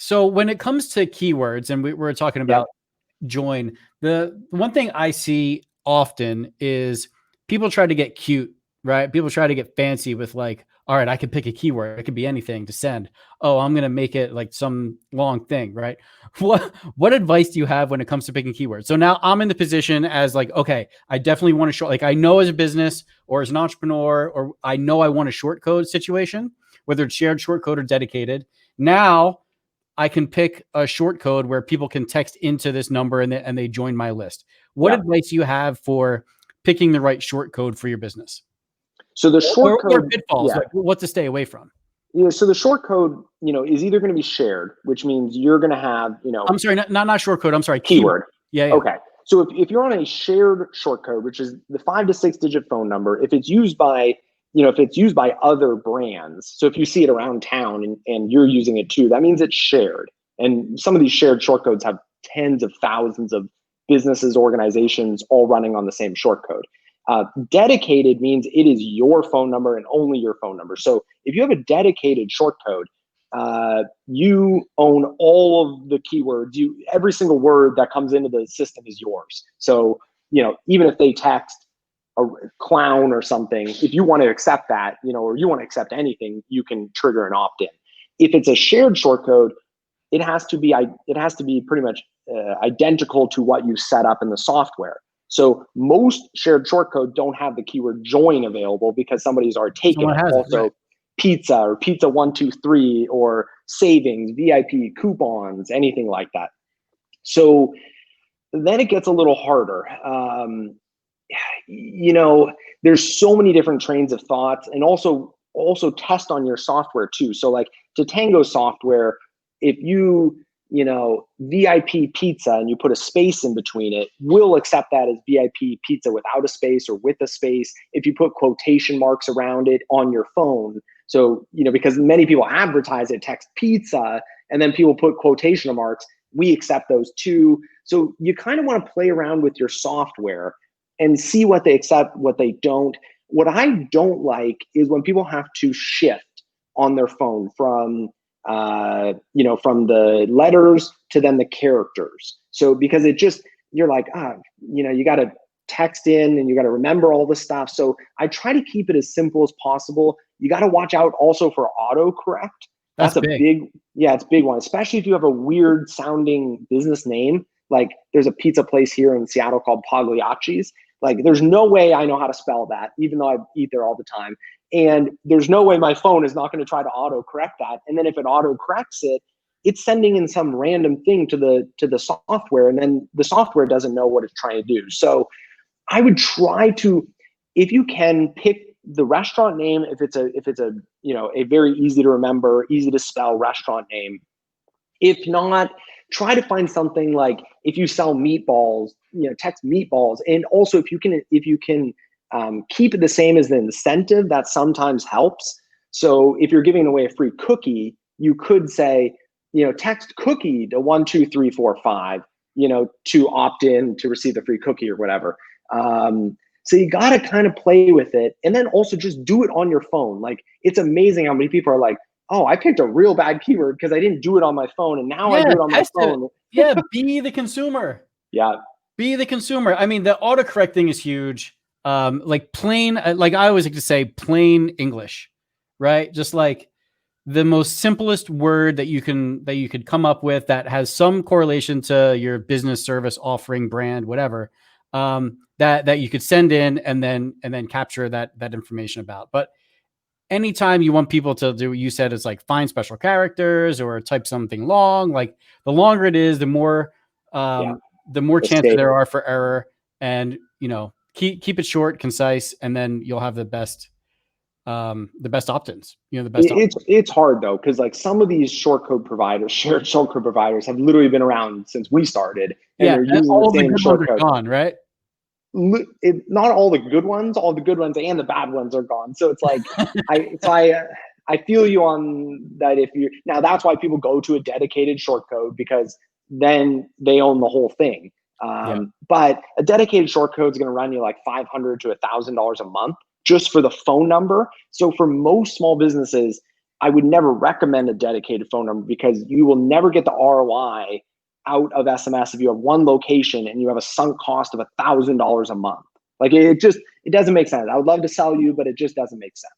So when it comes to keywords, and we're talking Yep. about join, the one thing I see often is people try to get cute, right? People try to get fancy with like, all right, I can pick a keyword. It could be anything to send. Oh, I'm going to make it like some long thing, right? What advice do you have when it comes to picking keywords? So now I'm in the position as like, okay, I definitely want to show, like I know as a business or as an entrepreneur, or I know I want a short code situation, whether it's shared short code or dedicated. Now I can pick a short code where people can text into this number and they join my list. What Yep. advice do you have for picking the right short code for your business? So the short Or code, pitfalls, yeah. like what to stay away from? Yeah, so the short code, is either going to be shared, which means you're going to have, I'm sorry, not short code. I'm sorry, keyword. keyword. Yeah. Okay. So if you're on a shared short code, which is the 5 to 6 digit phone number, if it's used by, if it's used by other brands, so if you see it around town and you're using it too, that means it's shared. And some of these shared short codes have tens of thousands of businesses, organizations all running on the same short code. Dedicated means it is your phone number and only your phone number. So if you have a dedicated short code, you own all of the keywords. Every single word that comes into the system is yours. So even if they text a clown or something, if you want to accept that, or you want to accept anything, you can trigger an opt-in. If it's a shared short code, it has to be pretty much identical to what you set up in the software. So most shared short code don't have the keyword join available because somebody's already taken it. Also, right. pizza or pizza 123 or savings, VIP, coupons, anything like that. So then it gets a little harder. There's so many different trains of thoughts, and also test on your software too. So like Tatango software, if you VIP pizza and you put a space in between it, we'll accept that as VIP pizza without a space or with a space if you put quotation marks around it on your phone. So, because many people advertise it, text pizza, and then people put quotation marks, we accept those too. So you kind of want to play around with your software and see what they accept, what they don't. What I don't like is when people have to shift on their phone from the letters to then the characters. So because you're like, you got to text in and you got to remember all this stuff. So I try to keep it as simple as possible. You got to watch out also for autocorrect. That's a big, it's a big one, especially if you have a weird sounding business name. Like there's a pizza place here in Seattle called Pagliacci's. Like there's no way I know how to spell that, even though I eat there all the time. And there's no way my phone is not going to try to auto correct that. And then if it auto corrects it, it's sending in some random thing to the software, and then the software doesn't know what it's trying to do. So I would try to, if you can, pick the restaurant name if it's a a very easy to remember, easy to spell restaurant name. If not, try to find something like, if you sell meatballs, text meatballs. And also if you can keep it the same as the incentive, that sometimes helps. So if you're giving away a free cookie, you could say, text cookie to 12345, to opt in to receive the free cookie or whatever. So you got to kind of play with it, and then also just do it on your phone. Like it's amazing how many people are like, oh, I picked a real bad keyword because I didn't do it on my phone, and now I do it on my phone. Yeah, be the consumer. Yeah. Be the consumer. I mean, the autocorrect thing is huge. Like plain, like I always like to say, plain English, right? Just like the most simplest word that you could come up with that has some correlation to your business, service, offering, brand, whatever. That you could send in and then capture that information about. But anytime you want people to do what you said, is like find special characters or type something long. Like the longer it is, the more chance there are for error. And keep it short, concise, and then you'll have the best opt-ins. It's hard though, because like some of these shared short code providers have literally been around since we started, and they're using all the same short code. Gone, right? Not all the good ones and the bad ones are gone. So it's like I feel you on that. That's why people go to a dedicated short code, because then they own the whole thing. But a dedicated short code is going to run you like $500 to $1,000 a month just for the phone number. So for most small businesses, I would never recommend a dedicated phone number because you will never get the ROI out of SMS if you have one location and you have a sunk cost of $1,000 a month. Like it doesn't make sense. I would love to sell you, but it just doesn't make sense.